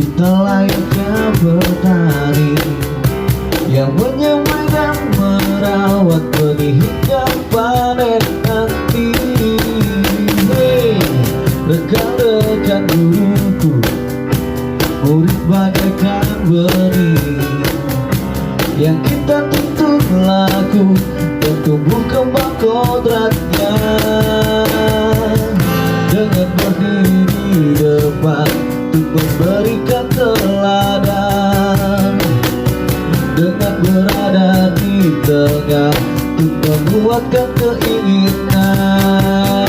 kita layaknya petani yang menyamai dan merawat benih hingga panen nanti. Hey, rekan-rekan guruku, murid bagaikan benih yang kita tuntut laku dan tumbuh kembang kodratnya. Dengan berdiri di depan untuk memberikan teladan, dengan berada di tengah untuk membuatkan keinginan,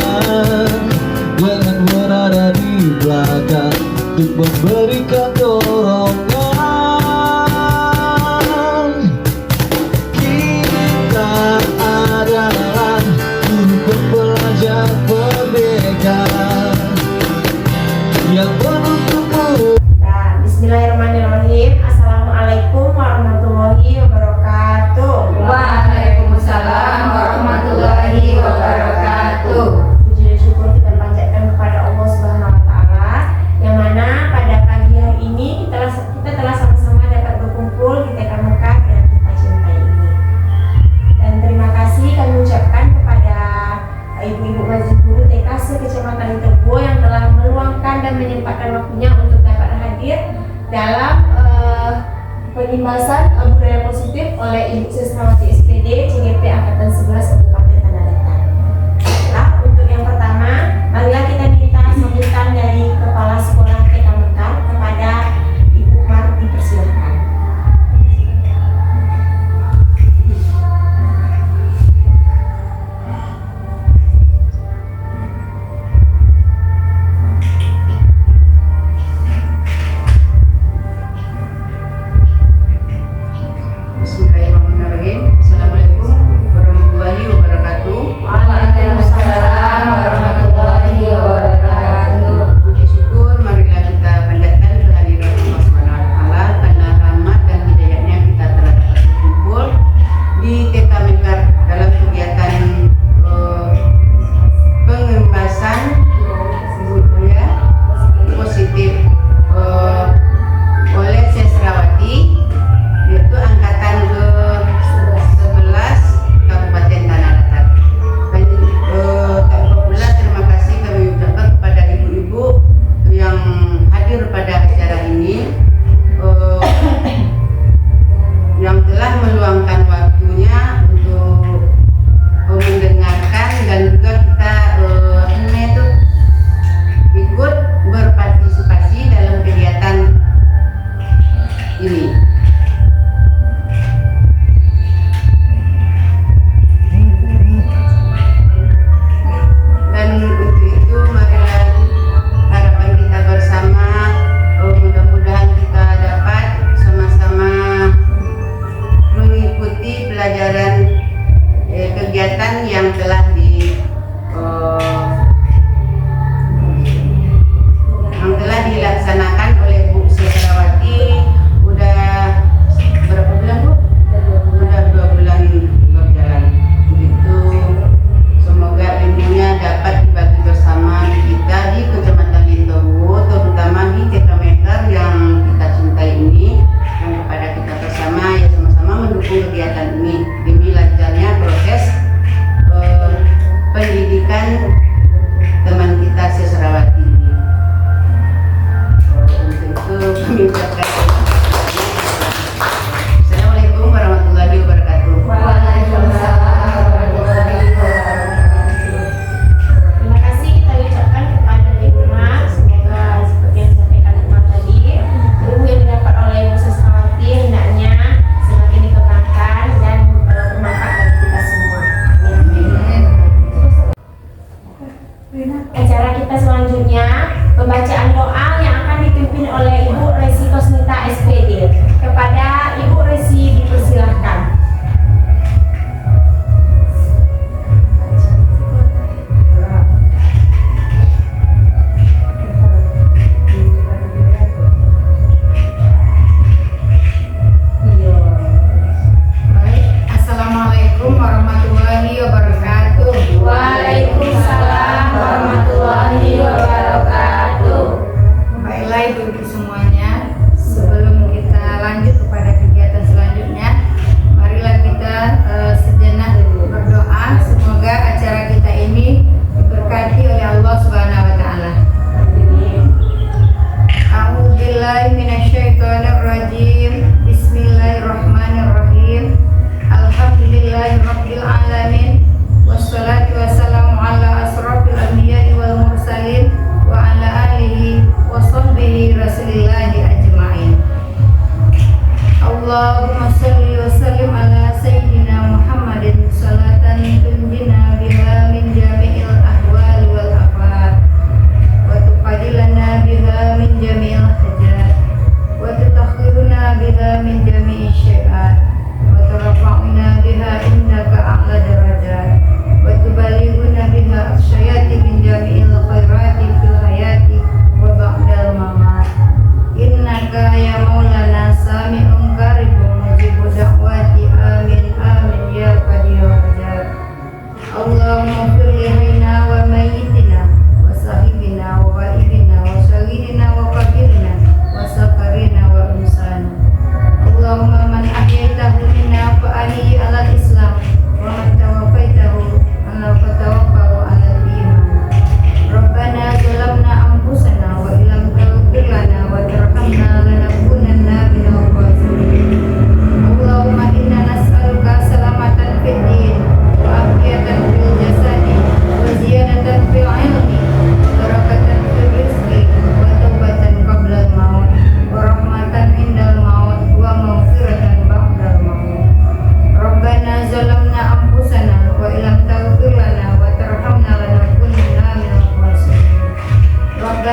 dengan berada di belakang untuk memberikan dorongan. Kita adalah guru pembelajar merdeka yang menuntutmu. Nah, bismillahirrahmanirrahim. Assalamualaikum warahmatullahi wabarakatuh. Waalaikumsalam warahmatullahi wabarakatuh. Puji dan syukur kita panjatkan kepada Allah Subhanahu wa taala yang mana pada pagi hari ini kita telah sama-sama dapat berkumpul di TK Mekah yang kita cintai ini. Dan terima kasih kami ucapkan kepada ibu-ibu wajib guru TK se-Kecamatan Literbo yang telah meluangkan dan menyempatkan waktunya untuk dapat hadir dalam penyimbasan budaya positif oleh Ibu Siswawati SPD CGP Angkatan 11 Kabupaten Tanah Datar. Nah, untuk yang pertama, marilah kita minta sambutan dari Kepala Sekolah TK Mekar kepada Ibu Mar, dipersilakan. Bismillahirrahmanirrahim. Assalamualaikum warahmatullahi wabarakatuh. Waalaikumsalam warahmatullahi wabarakatuh. Puji syukur marilah kita panjatkan kehadiran Allah Subhanahu wa taala karena rahmat dan hidayahnya kita telah dapat berkumpul di TK Mekar dalam kegiatan pengembasan budaya positif oleh Siswawati, yaitu angkatan ke-11 Kabupaten Tanah Datar. Dan tak lupa pula terima kasih kami ucapkan kepada ibu-ibu yang hadir pada acara ini, yang telah meluangkan waktunya untuk mendengarkan dan juga kita ikut berpartisipasi dalam kegiatan ini. Dan untuk itu marilah harapan kita bersama, mudah-mudahan kita dapat sama-sama mengikuti pelajaran kegiatan yang telah dilaksanakan oleh Bu Siswawati. Udah berapa bulan, Bu? Udah 2 bulan berjalan. Begitu, semoga ilmunya dapat dibagi bersama kita di Kecamatan Literbo, terutama di TK Mekar yang kita cintai ini, dan kepada kita bersama ya sama-sama mendukung kegiatan ini demi lancarnya proses pendidikan teman kita Siswawati ini. Untuk itu kami ucapkan Assalamualaikum warahmatullahi wabarakatuh. Waalaikumsalam warahmatullahi wabarakatuh. Terima kasih kita ucapkan kepada Ibu Mar. Semoga seperti yang disampaikan Ibu Mar tadi, ilmu yang didapat oleh Ibu Siswawati hendaknya semakin dikembangkan dan bermanfaat bagi kita semua. Amin. Acara kita selanjutnya pembacaan doa yang akan dipimpin oleh Ibu Resi Kosnita SPD. Kepada Ibu Resi dipersilahkan. Assalamualaikum warahmatullahi wabarakatuh. Waalaikumsalam warahmatullahi wabarakatuh. Baiklah ibu-ibu semuanya,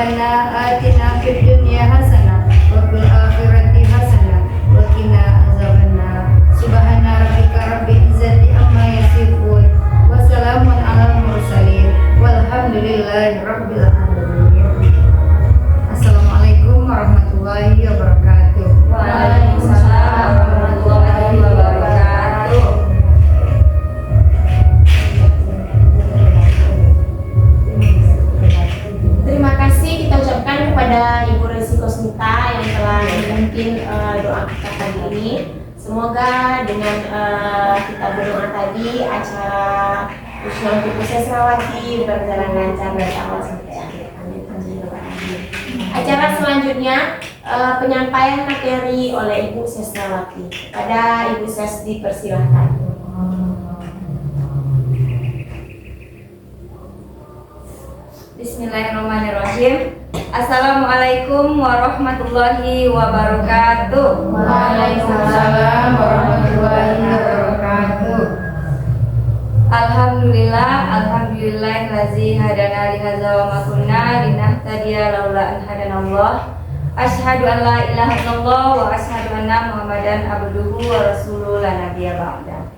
Rabbana atina fid dunya hasanah wa fil akhirati hasanah wa qina azabannar. Subhana rabbika rabbil izzati amma yasifun wa salamun alal mursalin walhamdulillahi rabbil alamin. Assalamualaikum warahmatullahi wabarakatuh. Waalaikumsalam warahmatullahi wabarakatuh. Terima kasih kita ucapkan kepada Ibu Resi Kosmita yang telah memimpin doa kita kali ini. Semoga dengan kita berdoa tadi acara Usia Ibu Sesrawati berjalan lancar dari awal sampai akhir. Amin. Acara selanjutnya penyampaian materi oleh Ibu Sesrawati. Pada Ibu Ses dipersilahkan. Bismillahirrahmanirrahim. Assalamualaikum warahmatullahi wabarakatuh. Waalaikumsalam warahmatullahi wabarakatuh. Alhamdulillahi hadana li hadza wa ma kunna linahtadiya laula an hadanallah. Asyhadu an la ilaha illallah wa asyhadu anna Muhammadan abduhu wa rasuluhu la nabiyya ba'da.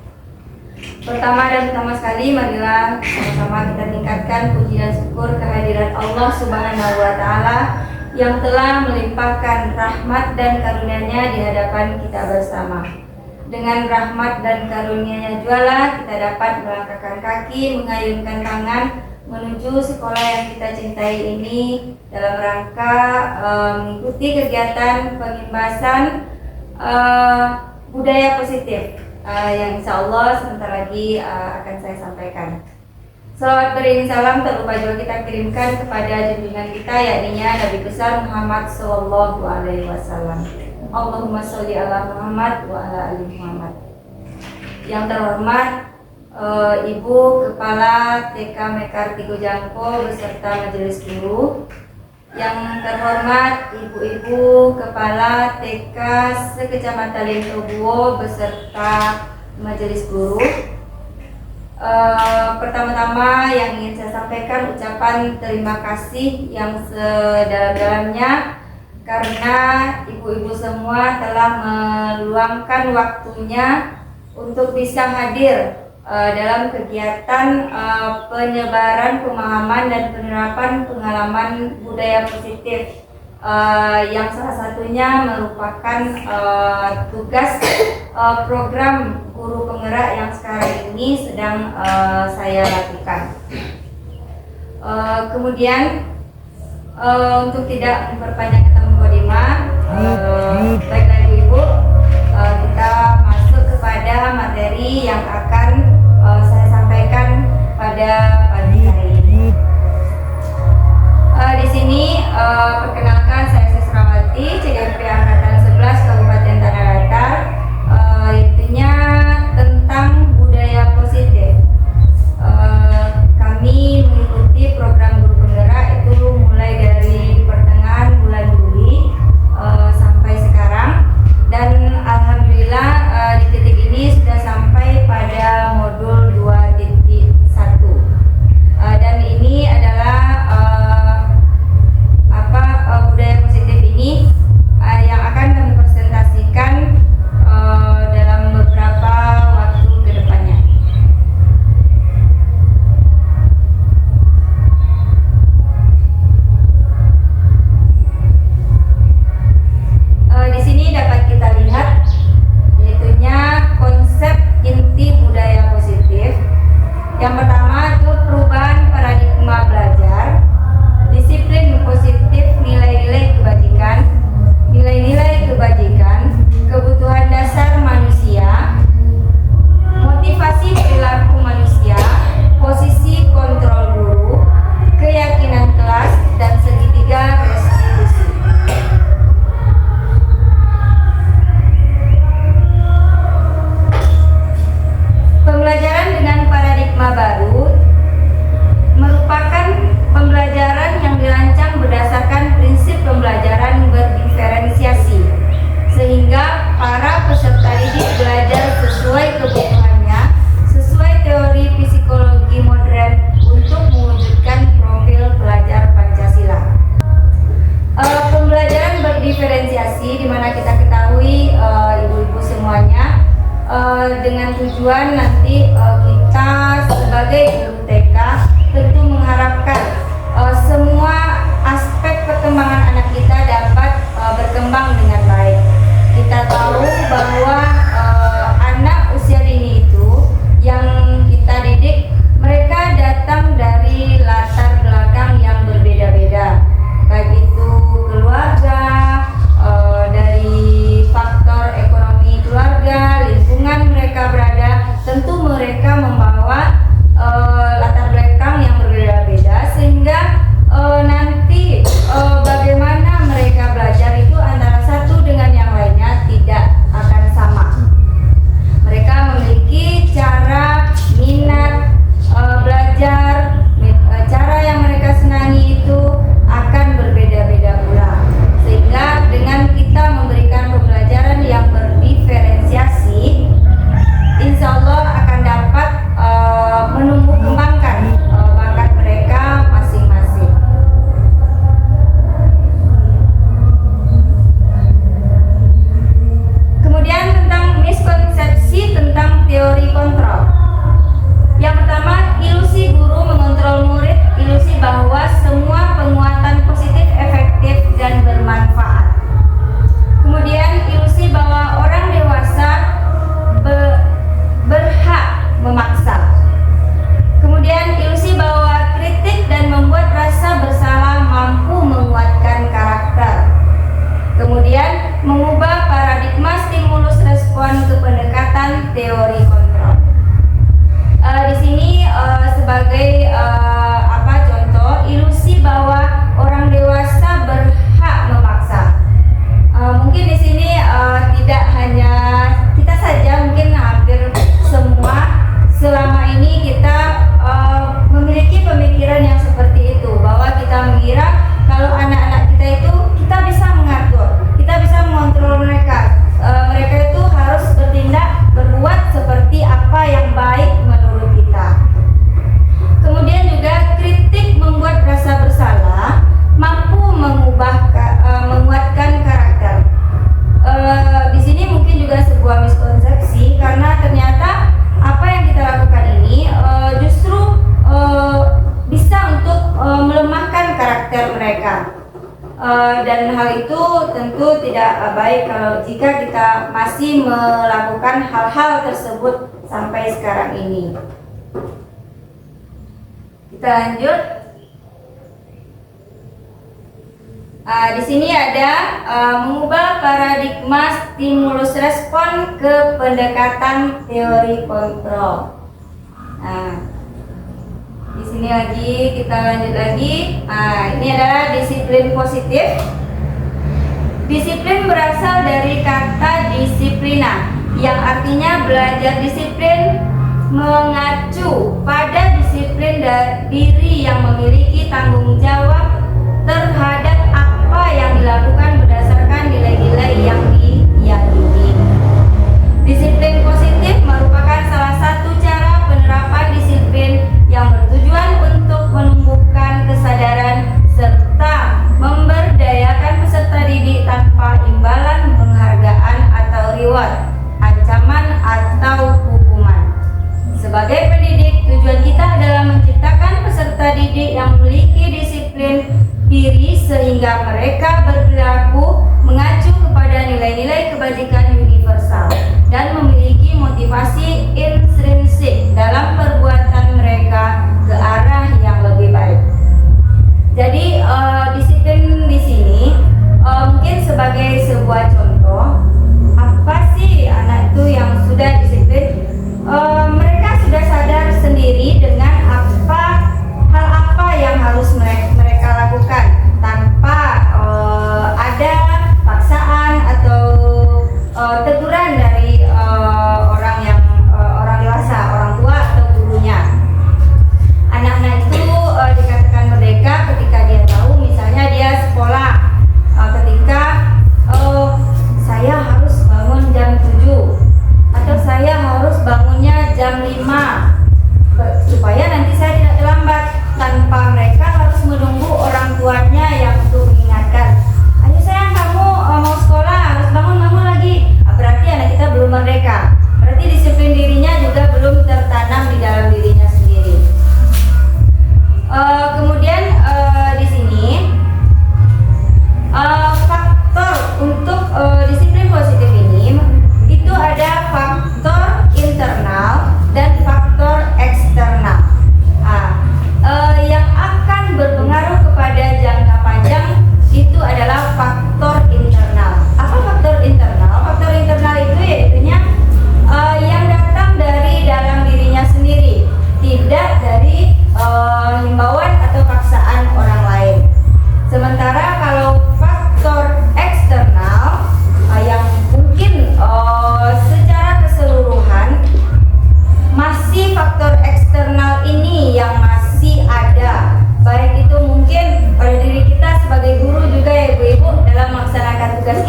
Pertama dan utama sekali, marilah sama-sama kita tingkatkan puji dan syukur kehadirat Allah Subhanahu wa Ta'ala yang telah melimpahkan rahmat dan karunia-Nya di hadapan kita bersama. Dengan rahmat dan karunia-Nya jualah kita dapat melangkahkan kaki, mengayunkan tangan menuju sekolah yang kita cintai ini dalam rangka mengikuti kegiatan pengimbasan budaya positif. Yang insya Allah sebentar lagi akan saya sampaikan. Salawat beriring salam tak lupa juga kita kirimkan kepada junjungan kita yakni Nabi besar Muhammad Sallallahu Alaihi Wasallam. Allahumma sholli ala Muhammad wa ala ali Muhammad. Yang terhormat Ibu Kepala TK Mekarti Gojangko beserta Majelis Guru. Yang terhormat Ibu-Ibu Kepala TK Sekecamatan Lintobuo beserta Majelis Guru. Pertama-tama yang ingin saya sampaikan ucapan terima kasih yang sedalam-dalamnya karena ibu-ibu semua telah meluangkan waktunya untuk bisa hadir dalam kegiatan penyebaran pemahaman dan penerapan pengalaman budaya positif yang salah satunya merupakan tugas program guru penggerak yang sekarang ini sedang saya lakukan. Kemudian untuk tidak memperpanjang kata mukadimah, baiklah ibu-ibu, kita masuk kepada materi yang akan saya sampaikan pada pagi hari ini. Di sini perkenalkan saya Sesrawati, CGMP Angkatan 11 Kabupaten Tanah Datar, itunya tentang budaya positif. Kami mengikuti program guru penggerak itu mulai dari pertengahan bulan Juli sampai sekarang, dan alhamdulillah di titik ini sudah sampai pada modul 2.1 dan ini adalah budaya positif ini yang Dan hal itu tentu tidak baik kalau jika kita masih melakukan hal-hal tersebut sampai sekarang ini. Kita lanjut. Di sini ada mengubah paradigma stimulus respon ke pendekatan teori kontrol. Di sini lagi kita lanjut lagi. Ini adalah disiplin positif. Disiplin berasal dari kata disiplina, yang artinya belajar disiplin, mengacu pada disiplin diri yang memiliki tanggung jawab terhadap apa yang dilakukan berdasarkan nilai-nilai yang diyakini. Disiplin positif merupakan salah satu cara penerapan disiplin yang bertujuan untuk menumbuhkan kesadaran serta memberdayakan peserta didik tanpa imbalan penghargaan atau reward, ancaman atau hukuman. Sebagai pendidik, tujuan kita adalah menciptakan peserta didik yang memiliki disiplin diri sehingga mereka berperilaku mengacu kepada nilai-nilai kebajikan universal dan memiliki motivasi intrinsik dalam perbuatan mereka ke arah yang lebih baik. Jadi disiplin di sini mungkin sebagai sebuah contoh, apa sih anak itu yang sudah disiplin? Mereka sudah sadar sendiri dengan hal apa yang harus mereka lakukan tanpa ada paksaan atau teguran dari orang dewasa, orang tua atau gurunya. Anak-anak itu dikatakan merdeka ketika dia tahu, misalnya dia sekolah, ketika saya harus bangun jam 7 atau saya harus bangunnya jam 5 supaya nanti saya tidak terlambat, tanpa mereka harus menunggu orang tuanya yang untuk mengingatkan, ayo sayang kamu mau sekolah harus bangun lagi. Berarti anak kita belum merdeka, berarti disiplin dirinya juga belum tertanam di dalam dirinya sendiri. Kemudian di sini faktor untuk disiplin positif ini itu ada faktor internal dan faktor eksternal. Yang akan berpengaruh kepada jangka panjang itu adalah faktor internal. Apa faktor internal? Faktor internal itu yaitunya yang datang dari dalam dirinya sendiri, tidak dari himbauan atau paksaan orang lain. Sementara kalau faktor eksternal yang mungkin secara keseluruhan masih faktor eksternal ini yang masih ada, baik itu mungkin pada diri kita sebagai guru juga ya ibu-ibu, dalam melaksanakan tugas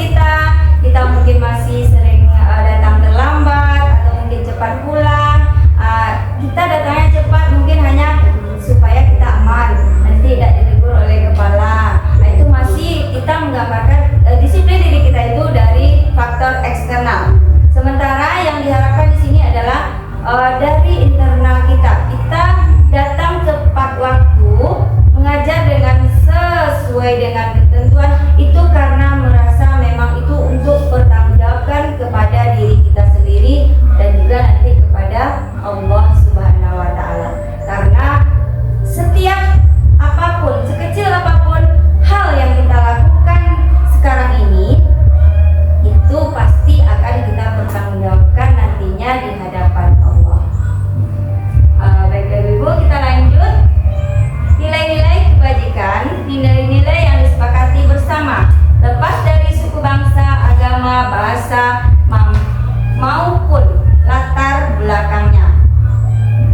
kita mungkin masih sering datang terlambat atau mungkin cepat pulang. Kita datangnya cepat mungkin hanya supaya kita aman, nanti tidak ditegur oleh kepala. Itu masih kita menggambarkan disiplin diri kita itu dari faktor eksternal. Sementara yang diharapkan di sini adalah dari internal kita. Kita datang tepat waktu, mengajar dengan sesuai dengan ketentuan itu karena merasa memang itu untuk bertanggungjawabkan kepada diri kita sendiri dan juga nanti kepada Allah Subhanahu wa Ta'ala. Karena setiap apapun, sekecil apapun hal yang kita lakukan sekarang ini, itu pasti akan kita pertanggungjawabkan nantinya di hadapan Allah. Baik ibu, kita lanjut. Nilai-nilai kebajikan, nilai-nilai yang disepakati bersama, lepas dari suku bangsa, agama, bahasa, maupun latar belakangnya.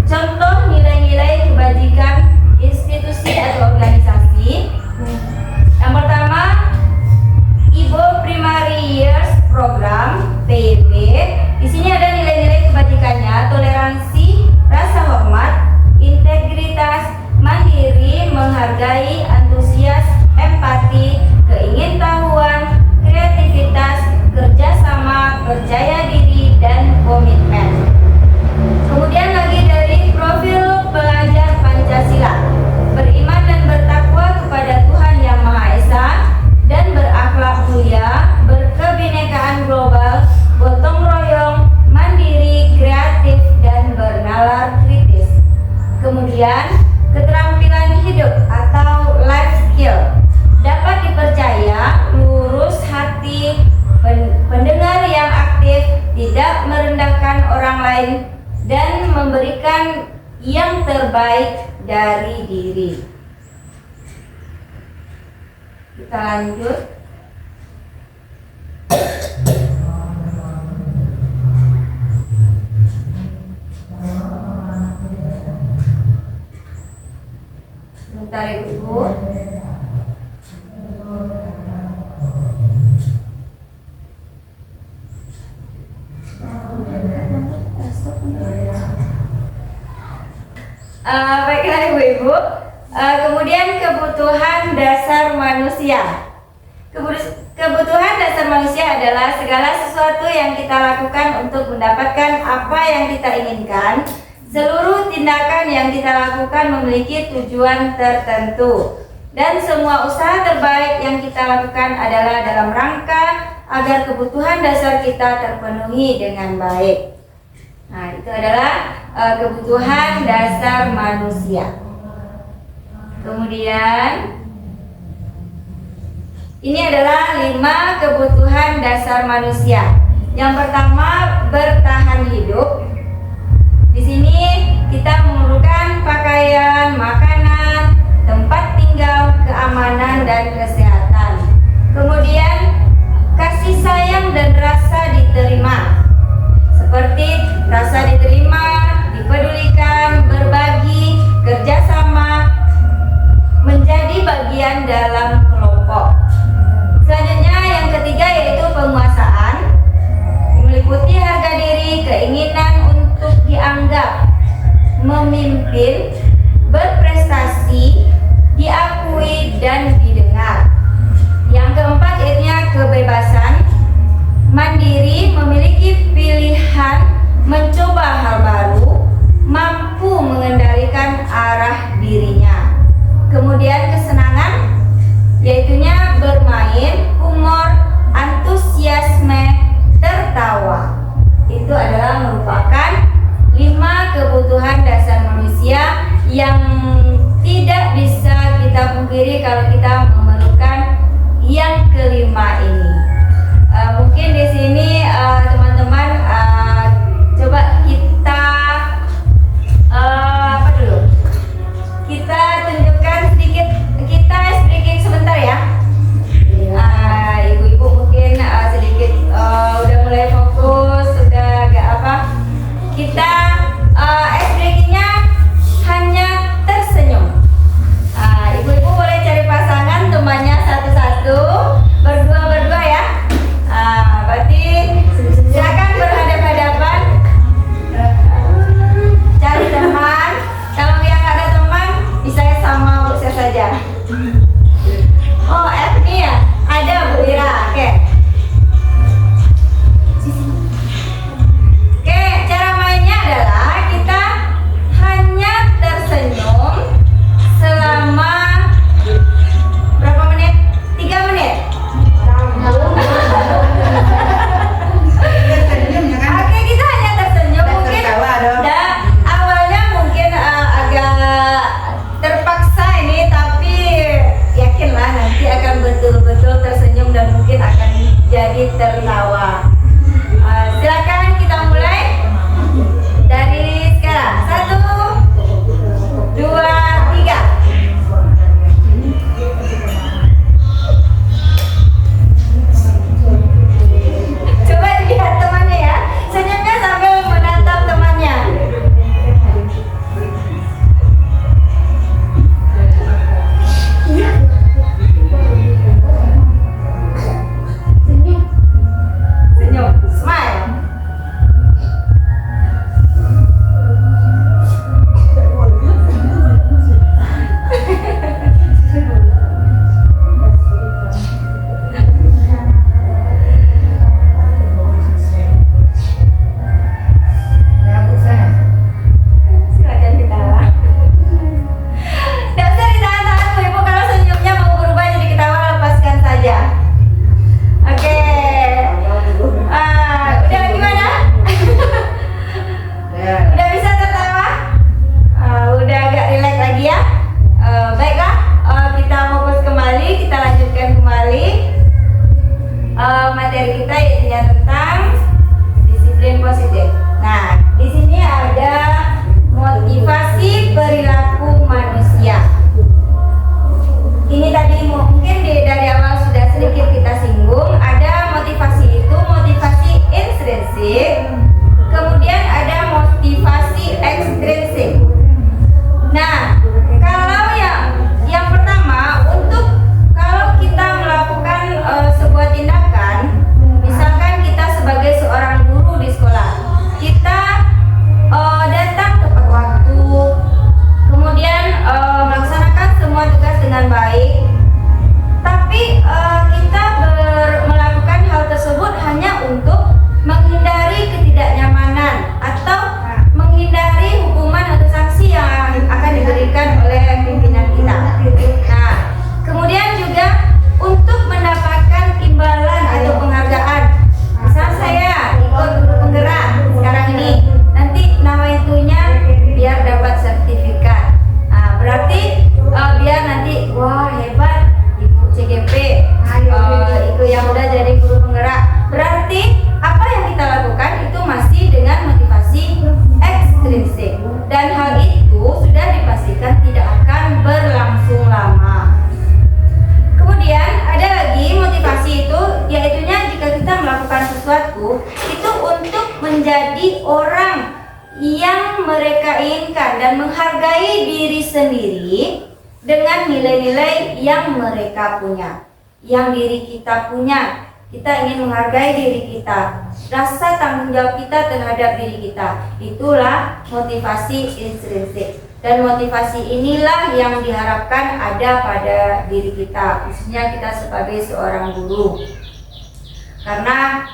Contoh nilai-nilai kebajikan institusi atau organisasi. Yang pertama, Ibo Primary Years Program (PYP). Di sini ada nilai-nilai kebajikannya: toleransi, rasa hormat, integritas, mandiri, menghargai, antusias, empati, keingintahuan, kreativitas, kerjasama, percaya diri, dan komitmen. Kemudian lagi dari profil pelajar Pancasila: beriman dan bertakwa kepada Tuhan Yang Maha Esa, terbaik dari diri. Kita lanjut. Sebentar Ibu. Baiklah Ibu-Ibu, kemudian kebutuhan dasar manusia. Kebutuhan dasar manusia adalah segala sesuatu yang kita lakukan untuk mendapatkan apa yang kita inginkan. Seluruh tindakan yang kita lakukan memiliki tujuan tertentu, dan semua usaha terbaik yang kita lakukan adalah dalam rangka agar kebutuhan dasar kita terpenuhi dengan baik. Nah, itu adalah kebutuhan dasar manusia. Kemudian ini adalah 5 kebutuhan dasar manusia. Yang pertama, bertahan hidup. Di sini kita memerlukan pakaian, makanan, tempat tinggal, keamanan, dan kesehatan. Kemudian kasih sayang dan rasa diterima, seperti rasa diterima, dipedulikan, berbagi, kerjasama, menjadi bagian dalam kelompok. Selanjutnya yang ketiga yaitu penguasaan, meliputi harga diri, keinginan untuk dianggap, memimpin, berprestasi, diakui, dan didengar. Yang keempat yaitu kebebasan, mandiri, memiliki pilihan, mencoba hal baru, mampu mengendalikan arah dirinya. Kemudian kesenangan, yaitunya bermain, humor, antusiasme, tertawa. Itu adalah merupakan 5 kebutuhan dasar manusia yang tidak bisa kita pungkiri kalau kita memerlukan yang kelima ini. Mungkin di sini teman-teman coba kita apa dulu? Kita tunjukkan sedikit, kita speaking sebentar ya. Ibu-ibu mungkin sedikit udah mulai fokus, udah agak apa? Kita speakingnya hanya tersenyum. Ibu-ibu boleh cari pasangan, temannya satu-satu, berdua ya. Berarti silakan berhadapan-hadapan, cari teman. Kalau yang nggak ada teman, bisa sama saya saja. Oh, F nih ya, ada Bu Ira. Oke, cara mainnya adalah kita hanya tersenyum selama berapa menit? 3 menit. Oke, kita hanya tersenyum. Mungkin awalnya mungkin agak terpaksa ini, tapi yakinlah nanti akan betul-betul tersenyum dan mungkin akan jadi tertawa. Silakan kita mulai dari sekarang. 1, 2, 3. Coba lihat temannya ya, senyumnya sambil menatap temannya. Senyum, smile. dan menghargai diri sendiri dengan nilai-nilai yang mereka punya, yang diri kita punya. Kita ingin menghargai diri kita, rasa tanggung jawab kita terhadap diri kita. Itulah motivasi intrinsik. Dan motivasi inilah yang diharapkan ada pada diri kita, khususnya kita sebagai seorang guru. Karena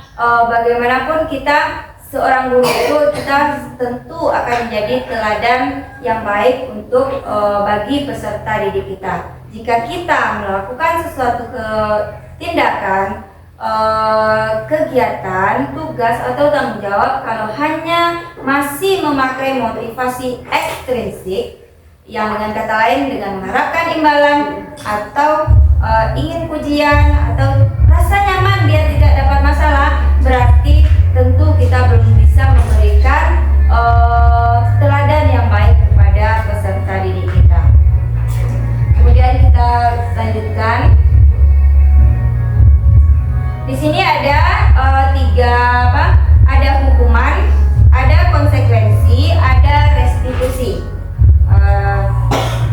bagaimanapun kita seorang guru itu, kita tentu akan menjadi teladan yang baik untuk bagi peserta didik kita. Jika kita melakukan sesuatu tindakan, kegiatan, tugas atau tanggung jawab, kalau hanya masih memakai motivasi ekstrinsik, yang dengan kata lain dengan mengharapkan imbalan atau ingin pujian atau rasa nyaman biar tidak dapat masalah, berarti tentu kita belum bisa memberikan teladan yang baik kepada peserta didik kita. Kemudian kita lanjutkan. Di sini ada ada hukuman, ada konsekuensi, ada restitusi.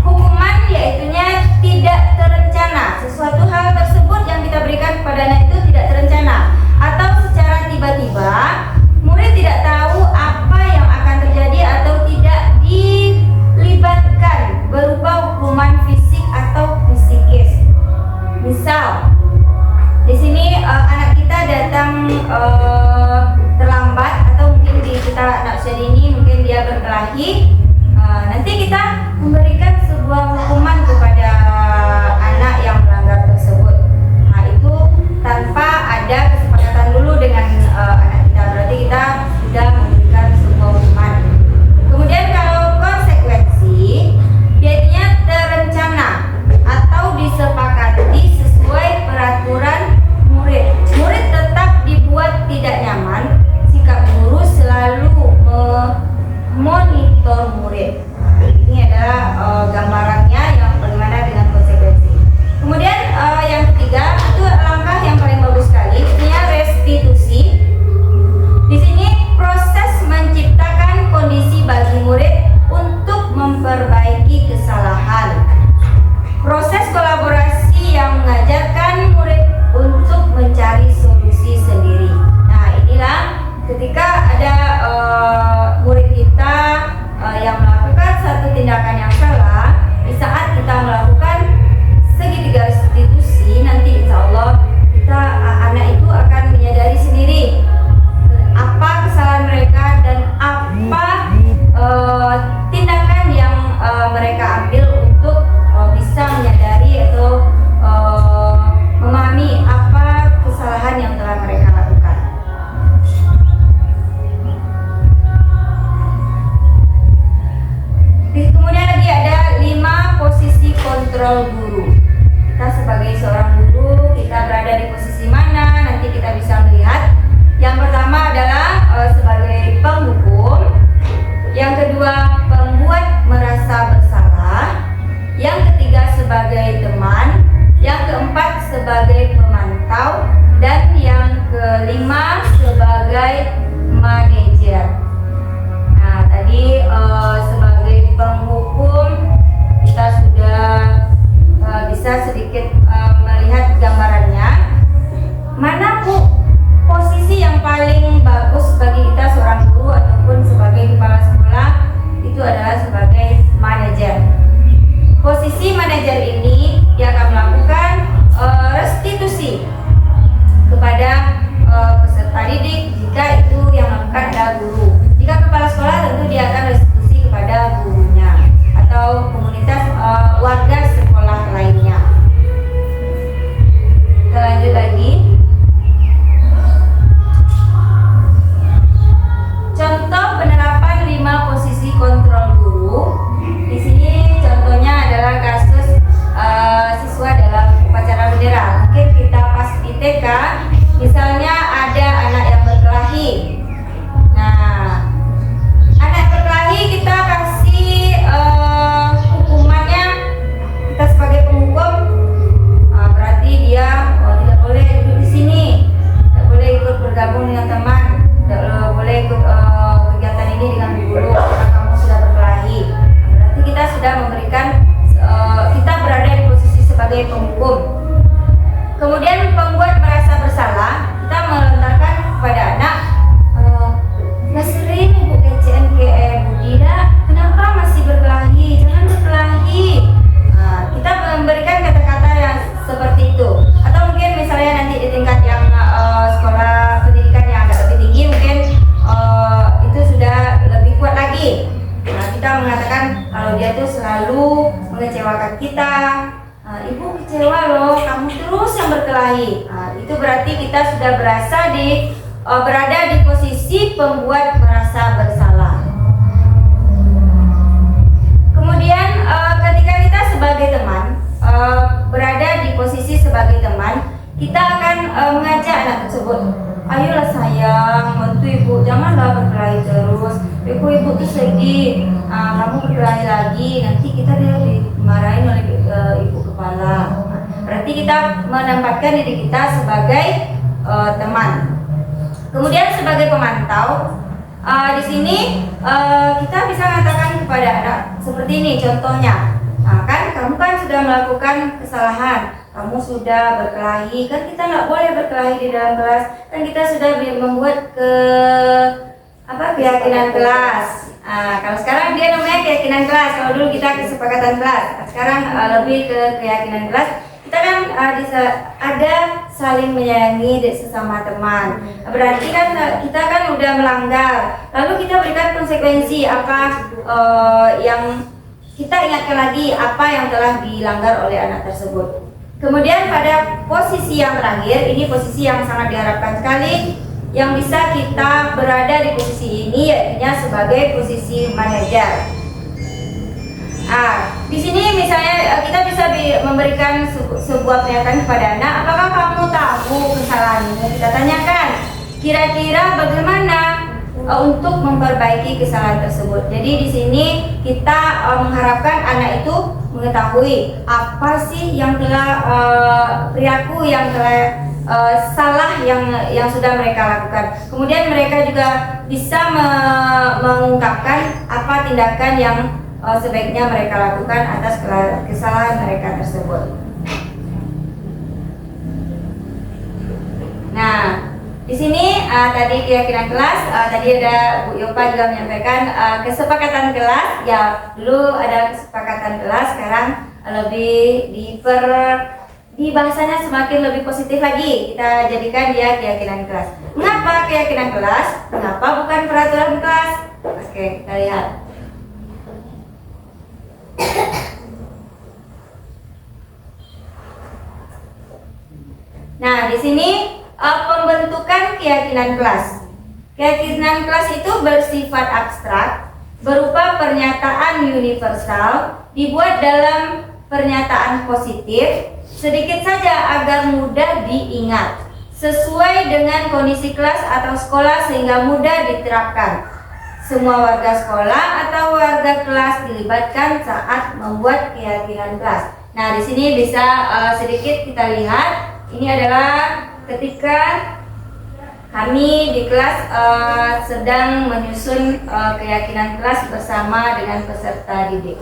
Hukuman yaitunya tidak terencana. Sesuatu hal tersebut yang kita berikan kepada anak itu tidak terencana, atau secara tiba-tiba murid tidak tahu apa yang akan terjadi atau tidak dilibatkan berupa hukuman fisik atau psikis. Misal, di sini anak kita datang terlambat, atau mungkin kita anak usia dini, mungkin dia berkelahi. Nanti kita memberikan sebuah hukuman kepada anak yang melanggar tersebut. Nah, itu tanpa ada kesepakatan dulu dengan anak kita, berarti kita sudah memberikan sebuah hukuman. Kemudian kalau konsekuensi, yaitu terencana atau disepakati sesuai peraturan murid. Murid tetap dibuat tidak nyaman jika guru selalu memonitor murid. Ini adalah gambarannya yang bagaimana dengan konsekuensi. Kemudian yang ketiga itu langkah yang paling bagus sekali, ini restitusi. Di sini proses menciptakan kondisi bagi murid untuk memperbaiki kesalahan. Proses kolaborasi yang mengajarkan murid untuk mencari solusi sendiri. Nah, inilah ketika ada murid kita yang melakukan satu tindakan yang salah, di saat kita melakukan segitiga restitusi, nanti insya Allah anak itu akan menyadari sendiri apa kesalahan mereka dan apa tindakan yang mereka ambil untuk bisa menyadari atau memahami apa kesalahan yang telah mereka lakukan. Kemudian lagi ada 5 posisi kontrol guru. Kita sebagai seorang guru, kita berada di posisi mana, nanti kita bisa melihat. Yang pertama adalah sebagai penghukum. Yang kedua, pembuat merasa bersalah. Yang ketiga, sebagai teman. Yang keempat, sebagai pemantau. Dan yang kelima, sebagai manajer. Nah, tadi sebagai penghukum kita sudah bisa sedikit melihat gambarannya. Mana posisi yang paling bagus bagi kita seorang guru ataupun sebagai kepala sekolah, itu adalah sebagai manajer. Posisi manajer ini dia akan melakukan restitusi kepada peserta didik jika itu yang melakukan adalah guru. Jika kepala sekolah, tentu dia akan restitusi kepada gurunya atau komunitas warga sekolah lainnya. Kita lanjut lagi. Contoh penerapan 5 posisi kontrol guru. Di sini contohnya adalah kasus siswa dalam upacara bendera. Mungkin kita pas di TK, misalnya ada anak yang berkelahi. Nah, anak berkelahi Ibu kecewa loh, kamu terus yang berkelahi. Itu berarti kita sudah berada di posisi pembuat merasa bersalah. Kemudian ketika kita sebagai teman berada di posisi sebagai teman, kita akan mengajak anak tersebut, ayolah sayang, bantu ibu, janganlah berkelahi terus. Ibu tuh sedih, kamu berkelahi lagi, nanti kita dimarahin oleh ibu kepala. Berarti kita menempatkan diri kita sebagai teman. Kemudian sebagai pemantau, di sini kita bisa mengatakan kepada anak seperti ini contohnya. Kan kamu kan sudah melakukan kesalahan, kamu sudah berkelahi, kan kita nggak boleh berkelahi di dalam kelas, kan kita sudah membuat keyakinan kelas. Kalau sekarang dia namanya keyakinan kelas, kalau dulu kita kesepakatan kelas, sekarang lebih ke keyakinan kelas. Kita kan ada saling menyayangi sesama teman. Berarti kan kita kan udah melanggar, lalu kita berikan konsekuensi apa yang kita ingatkan lagi apa yang telah dilanggar oleh anak tersebut. Kemudian pada posisi yang terakhir, ini posisi yang sangat diharapkan sekali, yang bisa kita berada di posisi ini, yaitu sebagai posisi manajer. Di sini misalnya kita bisa memberikan sebuah pernyataan kepada anak, apakah kamu tahu kesalahanmu? Kita tanyakan, kira-kira bagaimana untuk memperbaiki kesalahan tersebut. Jadi di sini kita mengharapkan anak itu mengetahui apa sih yang telah perilaku yang telah salah yang sudah mereka lakukan. Kemudian mereka juga bisa mengungkapkan apa tindakan yang sebaiknya mereka lakukan atas kesalahan mereka tersebut. Nah, di sini tadi keyakinan kelas, tadi ada Bu Yopa juga menyampaikan kesepakatan kelas. Ya, dulu ada kesepakatan kelas, sekarang lebih di bahasanya semakin lebih positif lagi. Kita jadikan dia keyakinan kelas. Mengapa keyakinan kelas? Mengapa bukan peraturan kelas? Oke, kita lihat. Nah, di sini pembentukan keyakinan kelas. Keyakinan kelas itu bersifat abstrak, berupa pernyataan universal, dibuat dalam pernyataan positif, sedikit saja agar mudah diingat, sesuai dengan kondisi kelas atau sekolah sehingga mudah diterapkan. Semua warga sekolah atau warga kelas dilibatkan saat membuat keyakinan kelas. Nah, di sini bisa sedikit kita lihat. Ini adalah ketika kami di kelas sedang menyusun keyakinan kelas bersama dengan peserta didik.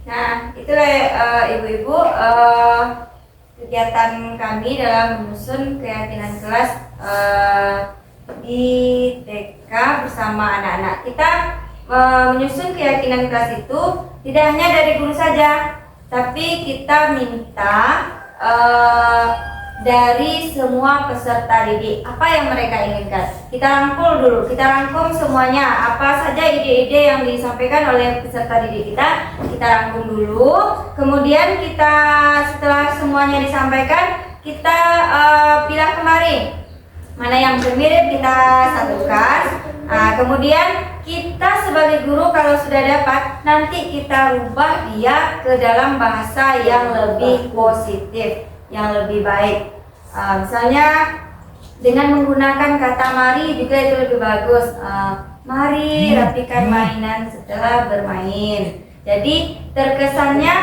Nah, itulah ibu-ibu kegiatan kami dalam menyusun keyakinan kelas di TK bersama anak-anak. Kita menyusun keyakinan kelas itu tidak hanya dari guru saja, tapi kita minta dari semua peserta didik apa yang mereka inginkan. Kita rangkul dulu, kita rangkum semuanya, apa saja ide-ide yang disampaikan oleh peserta didik kita rangkum dulu. Kemudian kita setelah semuanya disampaikan, kita pilih kemarin mana yang mirip kita satukan. Kemudian kita sebagai guru kalau sudah dapat, nanti kita rubah dia ke dalam bahasa yang lebih positif, yang lebih baik. Misalnya dengan menggunakan kata mari juga itu lebih bagus. Mari rapikan mainan setelah bermain. Jadi terkesannya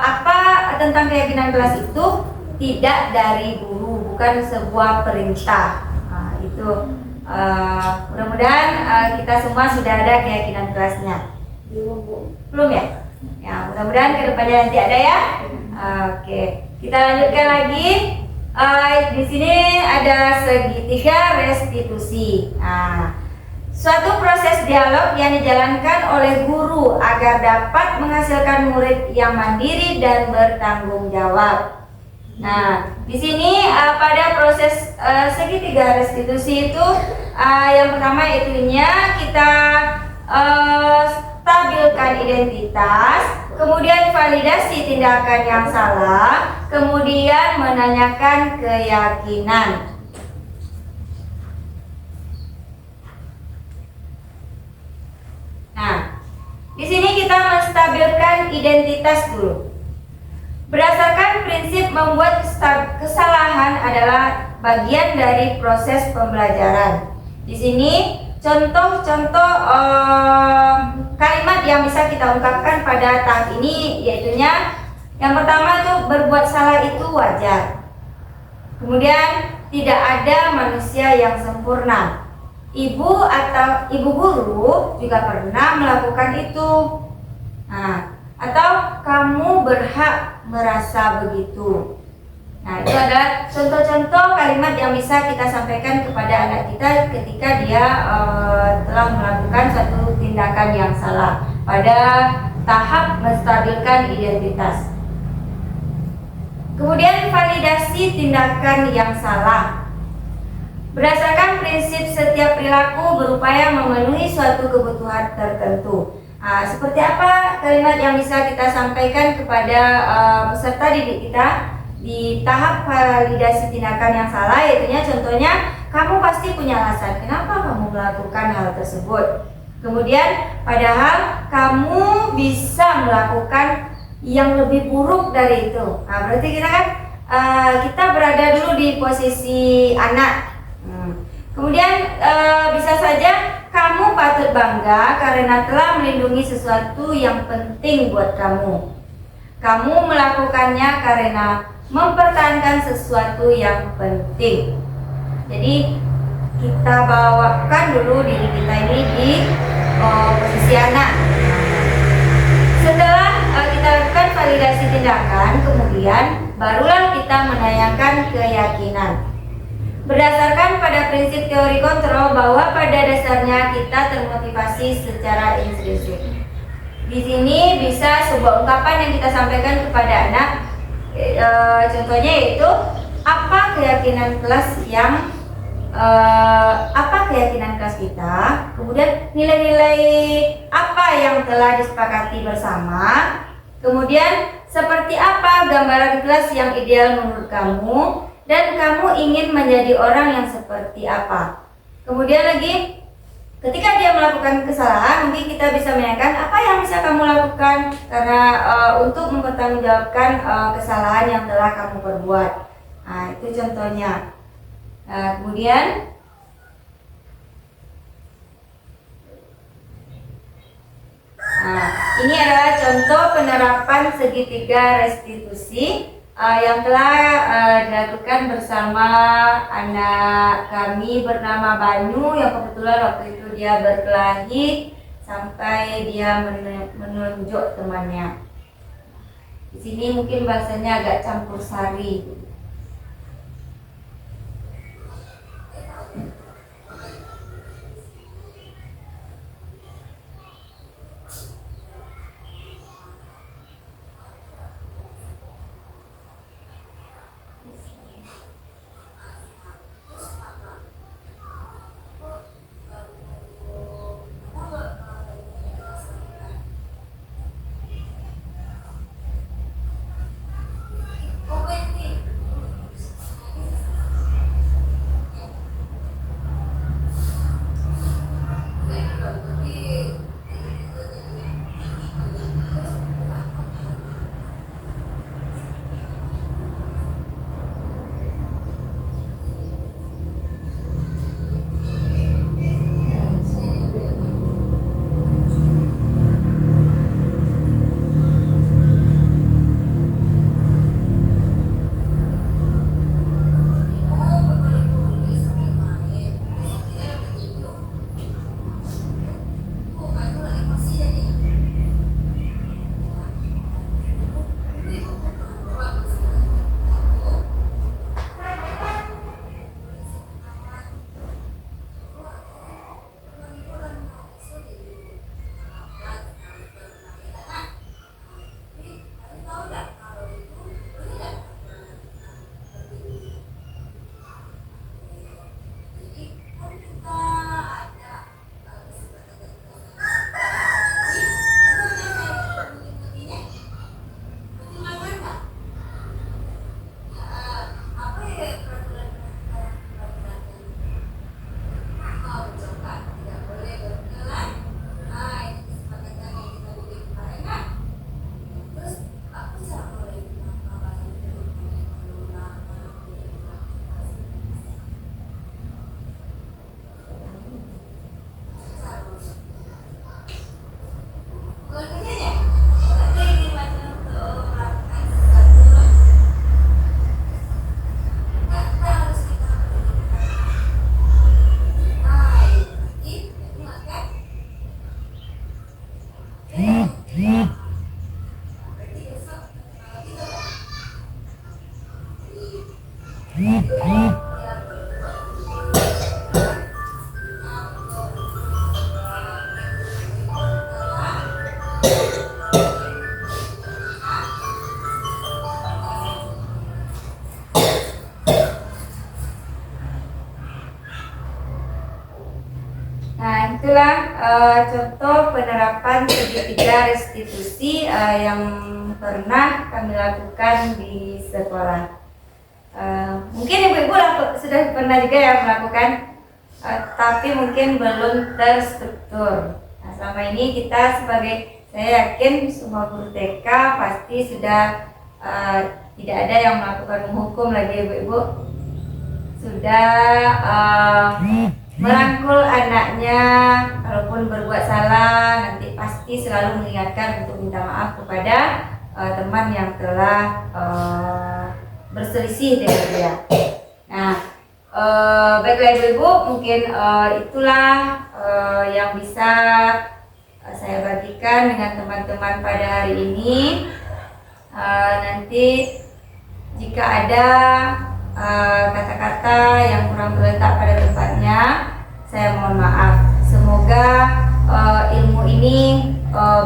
apa tentang keyakinan kelas itu tidak dari guru, bukan sebuah perintah. Itu mudah-mudahan kita semua sudah ada keyakinan kelasnya. Belum ya? Ya, mudah-mudahan kedepannya nanti ada ya. Oke, kita lanjutkan lagi. Di sini ada segitiga restitusi. Suatu proses dialog yang dijalankan oleh guru agar dapat menghasilkan murid yang mandiri dan bertanggung jawab. Nah, di sini pada proses segitiga restitusi itu yang pertama itunya kita stabilkan identitas, kemudian validasi tindakan yang salah, kemudian menanyakan keyakinan. Nah, di sini kita menstabilkan identitas dulu. Berdasarkan prinsip membuat kesalahan adalah bagian dari proses pembelajaran. Di sini contoh-contoh kalimat yang bisa kita ungkapkan pada tahap ini yaitunya yang pertama itu berbuat salah itu wajar. Kemudian tidak ada manusia yang sempurna. Ibu atau ibu guru juga pernah melakukan itu. Nah, atau kamu berhak merasa begitu. Nah, itu adalah contoh-contoh kalimat yang bisa kita sampaikan kepada anak kita ketika dia telah melakukan satu tindakan yang salah pada tahap menstabilkan identitas. Kemudian validasi tindakan yang salah. Berdasarkan prinsip setiap perilaku berupaya memenuhi suatu kebutuhan tertentu. Seperti apa kalimat yang bisa kita sampaikan kepada peserta didik kita di tahap validasi tindakan yang salah, yaitunya contohnya kamu pasti punya alasan kenapa kamu melakukan hal tersebut. Kemudian padahal kamu bisa melakukan yang lebih buruk dari itu. Nah, berarti kita kan kita berada dulu di posisi anak. Kemudian bisa saja kamu patut bangga karena telah melindungi sesuatu yang penting buat kamu. Kamu melakukannya karena mempertahankan sesuatu yang penting. Jadi kita bawakan dulu diri kita ini di posisi anak. Setelah kita lakukan validasi tindakan, kemudian barulah kita menanyakan keyakinan. Berdasarkan pada prinsip teori kontrol bahwa pada dasarnya kita termotivasi secara intrinsik. Di sini bisa sebuah ungkapan yang kita sampaikan kepada anak. Contohnya yaitu apa keyakinan kelas kita, kemudian nilai-nilai apa yang telah disepakati bersama, kemudian seperti apa gambaran kelas yang ideal menurut kamu, dan kamu ingin menjadi orang yang seperti apa. Kemudian lagi, ketika dia melakukan kesalahan, mungkin kita bisa menanyakan apa yang bisa kamu lakukan karena untuk mempertanggungjawabkan kesalahan yang telah kamu perbuat. Nah, itu contohnya. Kemudian ini adalah contoh penerapan segitiga restitusi yang telah dilakukan bersama anak kami bernama Banyu, yang kebetulan waktu itu dia berkelahi sampai dia menunjuk temannya. Di sini mungkin bahasanya agak campur sari. Nah, itulah contoh penerapan segitiga restitusi yang pernah kami lakukan di sekolah. Mungkin ibu-ibu sudah pernah juga ya melakukan, tapi mungkin belum terstruktur. Nah, selama ini kita saya yakin semua guru TK pasti sudah tidak ada yang melakukan menghukum lagi ibu-ibu. Sudah merangkul anaknya, kalaupun berbuat salah nanti pasti selalu mengingatkan untuk minta maaf kepada teman yang telah berselisih dengan dia. Nah, baiklah ibu-ibu, mungkin itulah yang bisa saya bagikan dengan teman-teman pada hari ini. Nanti jika ada kata-kata yang kurang terletak pada tempatnya, saya mohon maaf. Semoga ilmu ini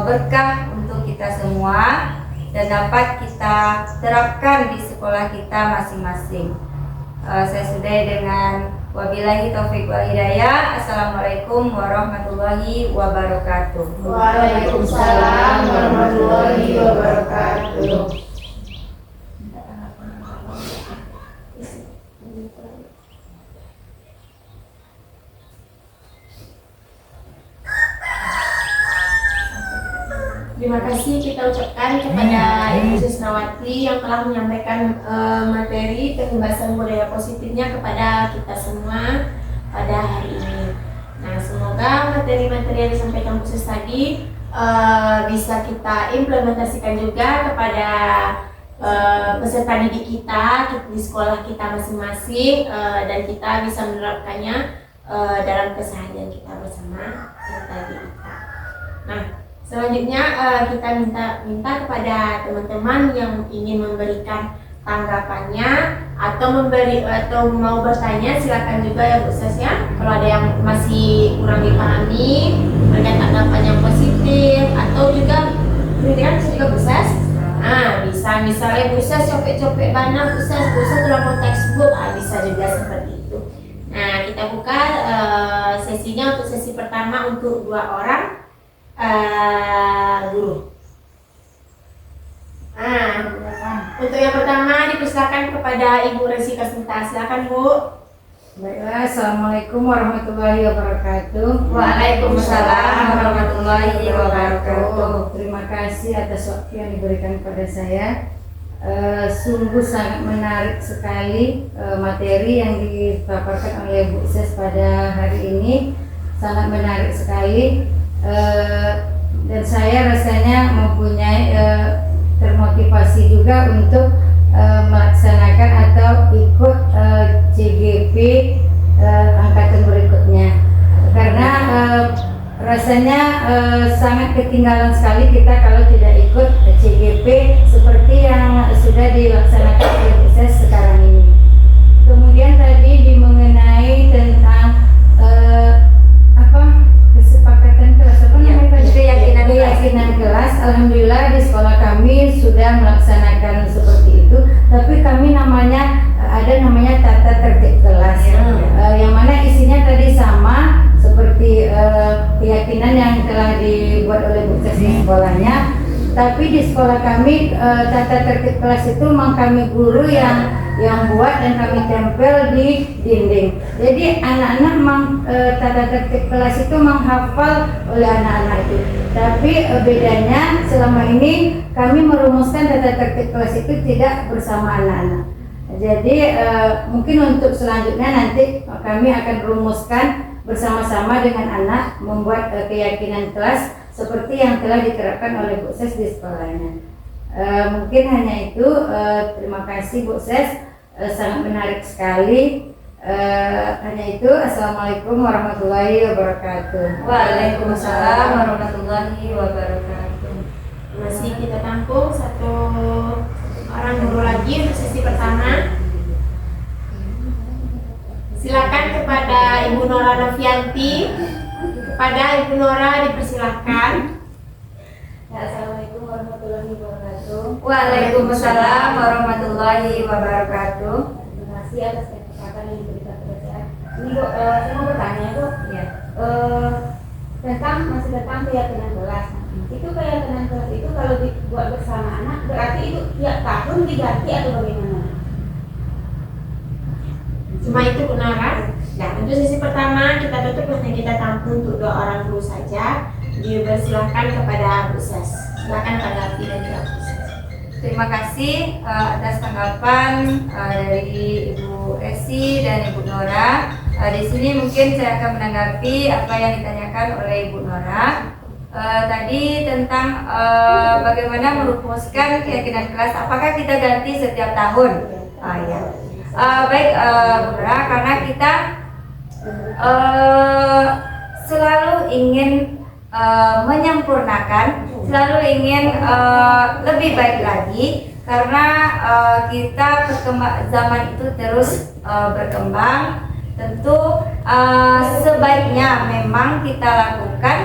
berkah untuk kita semua dan dapat kita terapkan di sekolah kita masing-masing. Saya sudahi dengan wabillahi taufiq wal hidayah. Assalamualaikum warahmatullahi wabarakatuh. Waalaikumsalam warahmatullahi wabarakatuh. Terima kasih kita ucapkan kepada Ibu Susnawati yang telah menyampaikan materi pembahasan budaya positifnya kepada kita semua pada hari ini. Nah, semoga materi-materi yang disampaikan Bu Sus tadi bisa kita implementasikan juga kepada peserta didik kita di sekolah kita masing-masing, dan kita bisa menerapkannya dalam keseharian kita bersama peserta didik kita. Nah, selanjutnya kita minta kepada teman-teman yang ingin memberikan tanggapannya atau mau bertanya, silakan juga ya Bu Ses ya. Kalau ada yang masih kurang dipahami, memberikan tanggapan yang positif atau juga kritikan juga Bu Ses. Nah, bisa misalnya Bu Ses copek-copek mana Bu Ses dalam textbook, bisa juga seperti itu. Nah, kita buka sesinya untuk sesi pertama untuk 2 orang guru. Untuk yang pertama dipersilakan kepada Ibu Resi Kasminta. Silakan Bu. Baiklah, Assalamualaikum warahmatullahi wabarakatuh. Waalaikumsalam warahmatullahi wabarakatuh. Terima kasih atas waktu yang diberikan kepada saya. Sungguh sangat menarik sekali materi yang dipaparkan oleh Bu Ses pada hari ini. Sangat menarik sekali. Dan saya rasanya mempunyai termotivasi juga untuk melaksanakan atau ikut CGP angkatan berikutnya, karena rasanya sangat ketinggalan sekali kita kalau tidak ikut CGP seperti yang sudah dilaksanakan oleh proses sekarang ini. Kemudian tadi mengenai tentang kesepakatan kelas, keyakinan kelas. Alhamdulillah di sekolah kami sudah melaksanakan seperti itu, tapi kami ada namanya tata tertib kelas, yang mana isinya tadi sama seperti keyakinan yang telah dibuat oleh Bu Ses di sekolahnya. Tapi di sekolah kami tata tertib kelas itu memang kami guru yang buat dan kami tempel di dinding. Jadi anak-anak memang tata tertib kelas itu menghafal oleh anak-anak itu. Tapi bedanya selama ini kami merumuskan tata tertib kelas itu tidak bersama anak-anak. Jadi mungkin untuk selanjutnya nanti kami akan rumuskan bersama-sama dengan anak membuat keyakinan kelas seperti yang telah diterapkan oleh Bu Ses di sekolahnya. Mungkin hanya itu. Terima kasih Bu Ses, sangat menarik sekali. Hanya itu. Assalamualaikum warahmatullahi wabarakatuh. Waalaikumsalam warahmatullahi wabarakatuh. Masih kita tampung 1 orang guru lagi untuk sesi pertama. Nora Novianti. Kepada Ibu Nora dipersilahkan. Assalamualaikum warahmatullahi wabarakatuh. Waalaikumsalam warahmatullahi wabarakatuh. Terima kasih atas kesempatan yang diberikan kepada saya. Ini Bu, saya mau bertanya Bu, Ya. masih tentang keyakinan kelas. Itu keyakinan kelas itu kalau dibuat bersama anak, berarti itu tiap tahun diganti atau bagaimana? Cuma itu Bu Nora. Nah, untuk sesi pertama kita tutup dan kita tampung untuk 2 orang guru saja. Dipersilahkan kepada Bu Ses. Silakan tanggapi dan jawab Bu Ses. Terima kasih atas tanggapan dari Ibu Esi dan Ibu Nora. Di sini mungkin saya akan menanggapi apa yang ditanyakan oleh Ibu Nora. Tadi tentang bagaimana merumuskan keyakinan kelas. Apakah kita ganti setiap tahun? Ya. Baik Bu Nora, karena kita selalu ingin menyempurnakan, selalu ingin lebih baik lagi, karena kita zaman itu terus berkembang. Tentu sebaiknya memang kita lakukan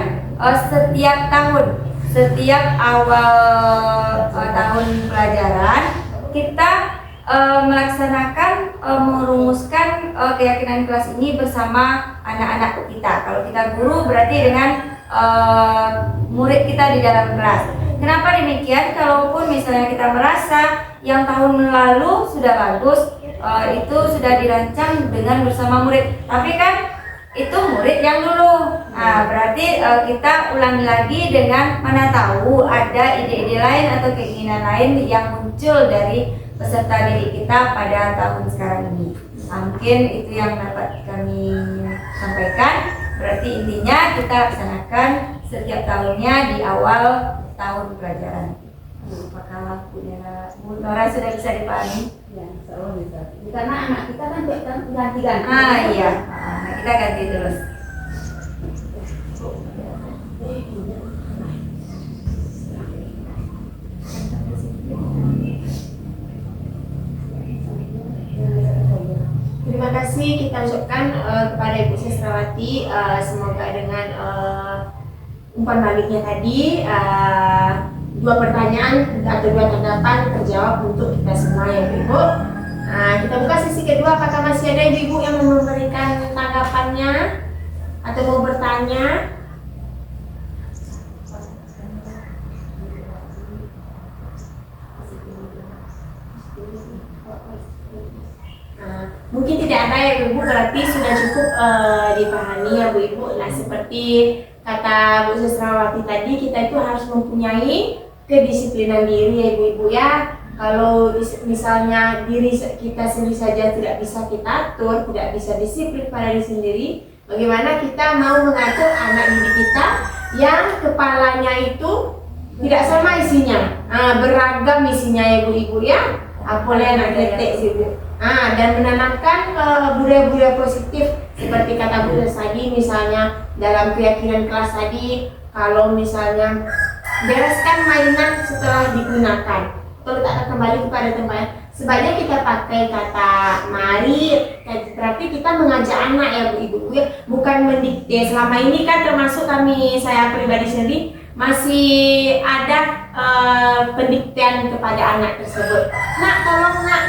setiap tahun, setiap awal tahun pelajaran kita melaksanakan, merumuskan keyakinan kelas ini bersama anak-anak kita. Kalau kita guru berarti dengan murid kita di dalam kelas. Kenapa demikian? Kalaupun misalnya kita merasa yang tahun lalu sudah bagus, itu sudah dirancang dengan bersama murid, tapi kan itu murid yang dulu. Nah, berarti kita ulangi lagi dengan mana tahu ada ide-ide lain atau keinginan lain yang muncul dari peserta didik kita pada tahun sekarang ini. Mungkin itu yang dapat kami sampaikan. Berarti intinya kita laksanakan setiap tahunnya di awal tahun pelajaran. Apakah Bu Nora sudah bisa dipahami? Ya, insya bisa. Karena anak kita kan ganti-ganti. Iya. Kita ganti terus. Terima kasih kita ucapkan kepada Ibu Sesrawati. Semoga dengan umpan baliknya tadi 2 pertanyaan atau 2 tanggapan terjawab untuk kita semua ya Ibu. Kita buka sesi kedua. Apakah masih ada ibu-ibu yang mau memberikan tanggapannya atau mau bertanya? Mungkin tidak ada ya Bu, berarti sudah cukup dipahami ya Bu Ibu. Nah, seperti kata Bu Sesrawati tadi, kita itu harus mempunyai kedisiplinan diri ya Ibu ya. Kalau misalnya diri kita sendiri saja tidak bisa kita atur, tidak bisa disiplin pada diri sendiri, bagaimana kita mau mengatur anak didik kita yang kepalanya itu tidak sama isinya, beragam isinya ya Bu Ibu ya. Apalagi anak detek gitu. Dan menanamkan budaya-budaya positif seperti kata Bu tadi, misalnya dalam keyakinan kelas tadi, kalau misalnya bereskan mainan setelah digunakan, kalau letakkan kembali kepada tempatnya, sebaiknya kita pakai kata mari. Berarti kita mengajak anak ya Bu Ibu ya, bukan mendikte. Selama ini kan termasuk saya pribadi sendiri masih ada pendiktean kepada anak tersebut. Nak, tolong nak.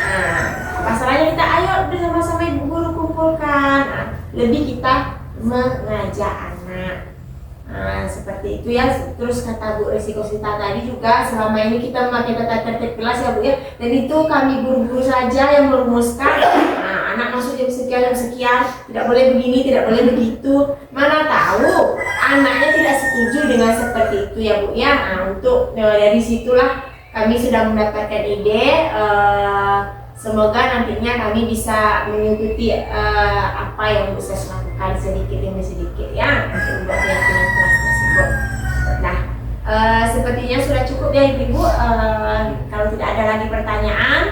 Masalahnya kita ayo bersama-sama ibu guru kumpulkan. Lebih kita mengajak anak. Seperti itu ya. Terus kata Bu Resiko Sita tadi juga, selama ini kita memakai tata tertib kelas ya Bu ya, dan itu kami guru-guru saja yang merumuskan. Anak masuk jam sekian, tidak boleh begini, tidak boleh begitu. Mana tahu anaknya tidak setuju dengan seperti itu ya Bu ya. Untuk dari situlah kami sudah mendapatkan ide. Semoga nantinya kami bisa mengikuti apa yang bisa lakukan sedikit demi sedikit ya, untuk membuat keyakinan kelas tersebut. Nah, sepertinya sudah cukup ya Ibu. Kalau tidak ada lagi pertanyaan,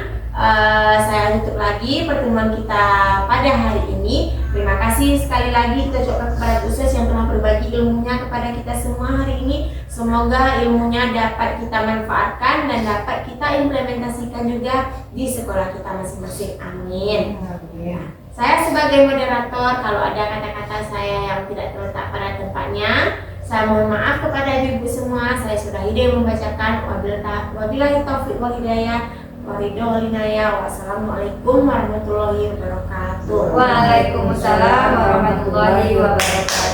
saya tutup lagi pertemuan kita pada hari ini. Terima kasih sekali lagi kita ucapkan kepada Ustaz yang telah berbagi ilmunya kepada kita semua hari ini. Semoga ilmunya dapat kita manfaatkan dan dapat kita implementasikan juga di sekolah kita masing-masing. Amin. Ya. Saya sebagai moderator, kalau ada kata-kata saya yang tidak terletak pada tempatnya, saya mohon maaf kepada ibu semua. Saya sudah ide membacakan wabillahi taufiq wal hidayah. Wassalamualaikum warahmatullahi wabarakatuh. Waalaikumsalam warahmatullahi wabarakatuh.